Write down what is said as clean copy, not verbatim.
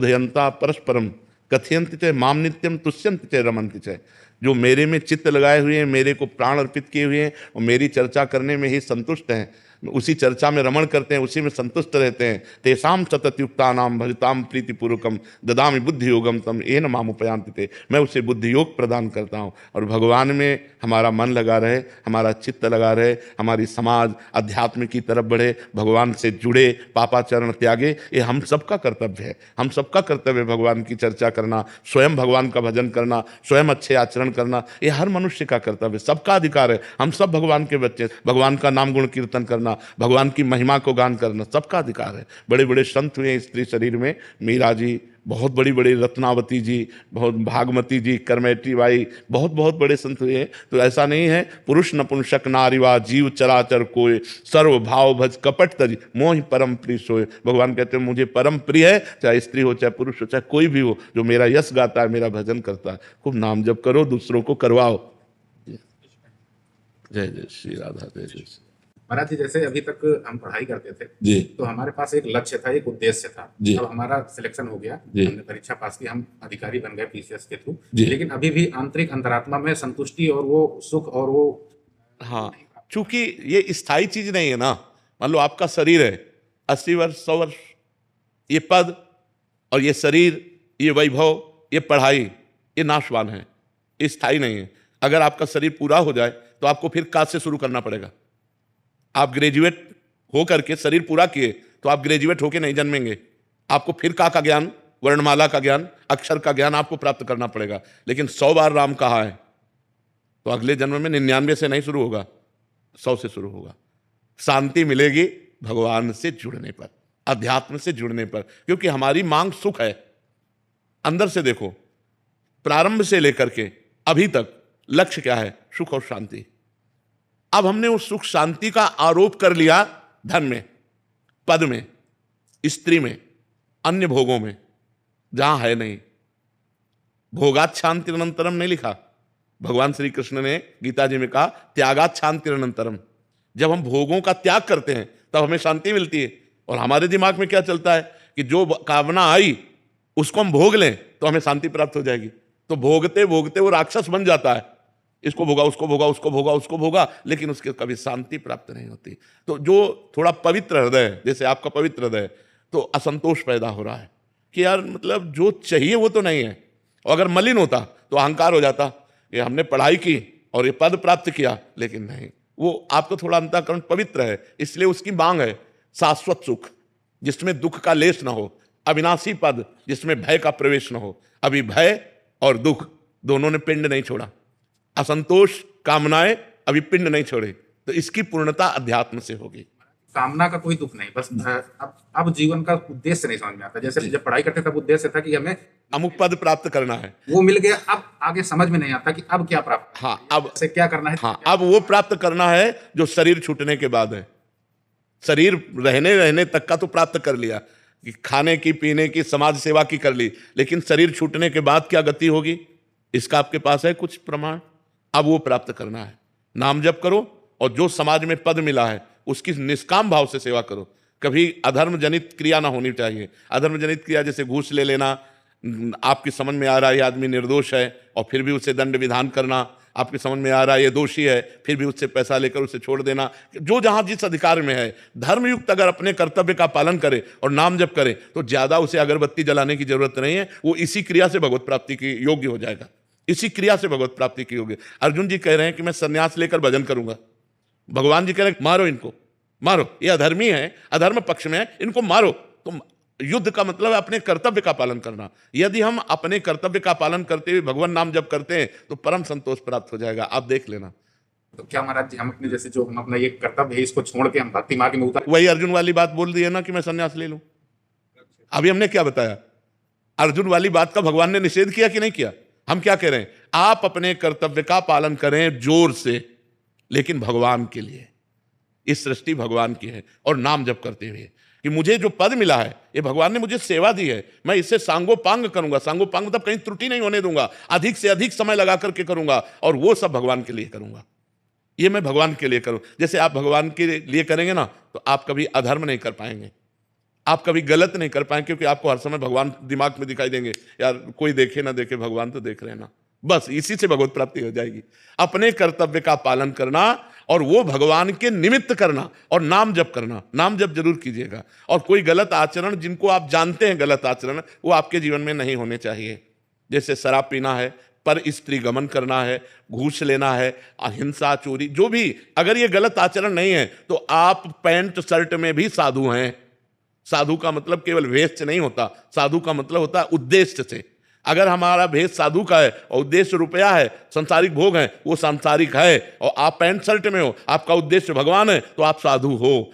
हृदयंता परस्परम कथयंति च माम नित्यम तुष्यंति च रमंति च। जो मेरे में चित्त लगाए हुए हैं, मेरे को प्राण अर्पित किए हुए हैं और मेरी चर्चा करने में ही संतुष्ट हैं, उसी चर्चा में रमण करते हैं, उसी में संतुष्ट रहते हैं, तेषाम सततयुक्तानाम भजताम प्रीतिपूर्वकम ददामि बुद्धि योगम तम येन मामुपयान्ति ते। मैं उसे बुद्धि योग प्रदान करता हूँ। और भगवान में हमारा मन लगा रहे, हमारा चित्त लगा रहे, हमारी समाज अध्यात्म की तरफ बढ़े, भगवान से जुड़े, पापाचरण त्यागे, ये हम सबका कर्तव्य है। हम सबका कर्तव्य है भगवान की चर्चा करना, स्वयं भगवान का भजन करना, स्वयं अच्छे आचरण करना, ये हर मनुष्य का कर्तव्य है, सबका अधिकार है। हम सब भगवान के बच्चे, भगवान का नाम गुण कीर्तन करना, भगवान की महिमा को गान करना सबका अधिकार है। बड़े बड़े संत हुए स्त्री शरीर में, मीरा जी, बहुत बड़ी बड़ी रत्नावती जी, बहुत भागमती जी, करमेटी बाई, बहुत बहुत बड़े संत हुए। तो ऐसा नहीं है पुरुष नपुंसक नारीवा जीव चराचर कोय सर्व भाव भज कपट तज मोहि परम प्रिय सोए। भगवान कहते हैं मुझे परम प्रिय है, चाहे स्त्री हो, चाहे पुरुष हो, चाहे कोई भी हो, जो मेरा यश गाता है, मेरा भजन करता है। खूब नाम जप करो, दूसरों को करवाओ। जय जय श्री राधा, जय जय श्री। महाराज जी, जैसे अभी तक हम पढ़ाई करते थे जी, तो हमारे पास एक लक्ष्य था, एक उद्देश्य था। जी। अब हमारा सिलेक्शन हो गया, जी। हमने परीक्षा पास की, हम अधिकारी बन गए पीसीएस के थ्रू, जी। लेकिन अभी भी आंतरिक अंतरात्मा में संतुष्टि और वो सुख और वो हाँ, चूंकि ये स्थायी चीज नहीं है ना। मान लो आपका शरीर है 80 वर्ष 100 वर्ष, ये पद और ये शरीर, ये वैभव, ये पढ़ाई, ये नाशवान है, ये स्थायी नहीं है। अगर आपका शरीर पूरा हो जाए तो आपको फिर काज से शुरू करना पड़ेगा। आप ग्रेजुएट हो करके शरीर पूरा किए तो आप ग्रेजुएट होके नहीं जन्मेंगे, आपको फिर का ज्ञान, वर्णमाला का ज्ञान, अक्षर का ज्ञान आपको प्राप्त करना पड़ेगा। लेकिन 100 बार राम कहा है तो अगले जन्म में 99 से नहीं शुरू होगा, 100 से शुरू होगा। शांति मिलेगी भगवान से जुड़ने पर, अध्यात्म से जुड़ने पर, क्योंकि हमारी मांग सुख है। अंदर से देखो, प्रारंभ से लेकर के अभी तक लक्ष्य क्या है? सुख और शांति। अब हमने उस सुख शांति का आरोप कर लिया धन में, पद में, स्त्री में, अन्य भोगों में, जहां है नहीं। भोगात शांतिरनंतरम नहीं लिखा, भगवान श्री कृष्ण ने गीता जी में कहा त्यागात शांतिरनंतरम। जब हम भोगों का त्याग करते हैं तब हमें शांति मिलती है। और हमारे दिमाग में क्या चलता है कि जो कामना आई उसको हम भोग लें तो हमें शांति प्राप्त हो जाएगी। तो भोगते भोगते वो राक्षस बन जाता है, इसको भोगा, उसको भोगा, उसको भोगा, उसको भोगा, लेकिन उसके कभी शांति प्राप्त नहीं होती। तो जो थोड़ा पवित्र हृदय है, जैसे आपका पवित्र हृदय है, तो असंतोष पैदा हो रहा है कि यार मतलब जो चाहिए वो तो नहीं है। और अगर मलिन होता तो अहंकार हो जाता, ये हमने पढ़ाई की और ये पद प्राप्त किया, लेकिन नहीं, वो आपको थोड़ा अंतःकरण पवित्र है, इसलिए उसकी मांग है शाश्वत सुख जिसमें दुख का लेश ना हो, अविनाशी पद जिसमें भय का प्रवेश ना हो। अभी भय और दुख दोनों ने पिंड नहीं छोड़ा, असंतोष कामनाएं अभी पिंड नहीं छोड़े, तो इसकी पूर्णता अध्यात्म से होगी। कामना का कोई दुख नहीं, बस अब जीवन का उद्देश्य नहीं समझ में आता। जैसे जब पढ़ाई करते तब उद्देश्य था कि हमें अमुक पद प्राप्त करना है, वो मिल गया, अब आगे समझ में नहीं आता कि अब क्या प्राप्त, हाँ अब से क्या करना है। हाँ, अब वो प्राप्त करना है जो शरीर छूटने के बाद है। शरीर रहने रहने तक का तो प्राप्त कर लिया, कि खाने की, पीने की, समाज सेवा की कर ली, लेकिन शरीर छूटने के बाद क्या गति होगी, इसका आपके पास है कुछ प्रमाण? अब वो प्राप्त करना है। नाम जप करो और जो समाज में पद मिला है उसकी निष्काम भाव से सेवा करो। कभी अधर्म जनित क्रिया ना होनी चाहिए। अधर्म जनित क्रिया जैसे घूस ले लेना, आपकी समझ में आ रहा है ये आदमी निर्दोष है और फिर भी उससे दंड विधान करना, आपके समझ में आ रहा है ये दोषी है फिर भी उससे पैसा लेकर उसे छोड़ देना। जो जहां जिस अधिकार में है, धर्मयुक्त अगर अपने कर्तव्य का पालन करे और नाम जप करे तो ज्यादा उसे अगरबत्ती जलाने की जरूरत नहीं है। वो इसी क्रिया से भगवत प्राप्ति की योग्य हो जाएगा, इसी क्रिया से भगवत प्राप्ति की योग्य। अर्जुन जी कह रहे हैं कि मैं संन्यास लेकर भजन करूंगा, भगवान जी कह रहे हैं मारो इनको, मारो, ये अधर्मी है, अधर्म पक्ष में है, इनको मारो। तो युद्ध का मतलब है अपने कर्तव्य का पालन करना। यदि हम अपने कर्तव्य का पालन करते हुए भगवान नाम जप करते हैं तो परम संतोष प्राप्त हो जाएगा। आप देख लेना। तो क्या महाराज जी, हम अपने जैसे जो हम अपना ये कर्तव्य है इसको छोड़ के हम भक्ति मार्ग में उतर, वही अर्जुन वाली बात बोल दी है ना कि मैं संन्यास ले लूं। अभी हमने क्या बताया? अर्जुन वाली बात का भगवान ने निषेध किया कि नहीं किया? हम क्या कह रहे हैं? आप अपने कर्तव्य का पालन करें जोर से, लेकिन भगवान के लिए। इस सृष्टि भगवान की है। और नाम जप करते हुए कि मुझे जो पद मिला है ये भगवान ने मुझे सेवा दी है, मैं इसे सांगोपांग करूंगा। सांगोपांग मतलब कहीं त्रुटि नहीं होने दूंगा, अधिक से अधिक समय लगा करके करूंगा और वो सब भगवान के लिए करूंगा। ये मैं भगवान के लिए करूं। जैसे आप भगवान के लिए करेंगे ना तो आप कभी अधर्म नहीं कर पाएंगे। आप कभी गलत नहीं कर पाए, क्योंकि आपको हर समय भगवान दिमाग में दिखाई देंगे, यार कोई देखे ना देखे भगवान तो देख रहे हैं ना, बस इसी से भगवत प्राप्ति हो जाएगी। अपने कर्तव्य का पालन करना और वो भगवान के निमित्त करना और नाम जप करना, नाम जप जरूर कीजिएगा। और कोई गलत आचरण जिनको आप जानते हैं गलत आचरण, वो आपके जीवन में नहीं होने चाहिए। जैसे शराब पीना है, पर स्त्री गमन करना है, घूस लेना है, अहिंसा, चोरी, जो भी, अगर ये गलत आचरण नहीं है तो आप पैंट शर्ट में भी साधु हैं। साधु का मतलब केवल वेश से नहीं होता, साधु का मतलब होता है उद्देश्य से। अगर हमारा भेष साधु का है और उद्देश्य रुपया है, सांसारिक भोग है, वो सांसारिक है, और आप पैंट शर्ट में हो, आपका उद्देश्य भगवान है, तो आप साधु हो।